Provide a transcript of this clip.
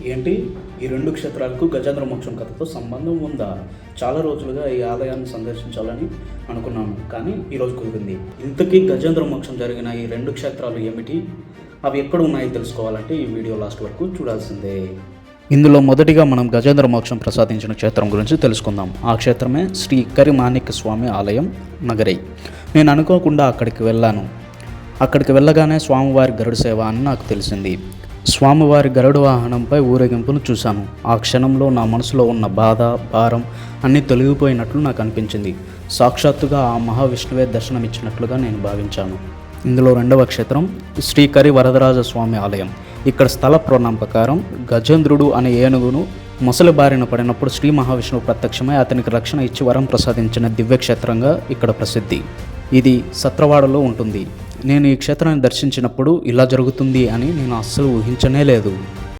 ఏంటి, ఈ రెండు క్షేత్రాలకు గజేంద్ర మోక్షం కథతో సంబంధం ఉందా? చాలా రోజులుగా ఈ ఆలయాన్ని సందర్శించాలని అనుకున్నాను, కానీ ఈరోజు కుదిరింది. ఇంతకీ గజేంద్ర మోక్షం జరిగిన ఈ రెండు క్షేత్రాలు ఏమిటి, అవి ఎక్కడ ఉన్నాయో తెలుసుకోవాలంటే ఈ వీడియో లాస్ట్ వరకు చూడాల్సిందే. ఇందులో మొదటిగా మనం గజేంద్ర మోక్షం ప్రసాదించిన క్షేత్రం గురించి తెలుసుకుందాం. ఆ క్షేత్రమే శ్రీ కరిమాణిక్య స్వామి ఆలయం, నగరై. నేను అనుకోకుండా అక్కడికి వెళ్ళాను. అక్కడికి వెళ్ళగానే స్వామివారి గరుడ సేవ అని నాకు తెలిసింది. స్వామివారి గరుడ వాహనంపై ఊరేగింపును చూశాను. ఆ క్షణంలో నా మనసులో ఉన్న బాధ, భారం అన్నీ తొలగిపోయినట్లు నాకు అనిపించింది. సాక్షాత్తుగా ఆ మహావిష్ణువే దర్శనమిచ్చినట్లుగా నేను భావించాను. ఇందులో రెండవ క్షేత్రం శ్రీ కరి వరదరాజ స్వామి ఆలయం. ఇక్కడ స్థల పురాణం ప్రకారం గజేంద్రుడు అనే ఏనుగును మొసలి బారిన పడినప్పుడు శ్రీ మహావిష్ణువు ప్రత్యక్షమై అతనికి రక్షణ ఇచ్చి వరం ప్రసాదించిన దివ్యక్షేత్రంగా ఇక్కడ ప్రసిద్ధి. ఇది సత్రవాడలో ఉంటుంది. నేను ఈ క్షేత్రాన్ని దర్శించినప్పుడు ఇలా జరుగుతుంది అని నేను అస్సలు ఊహించనే లేదు.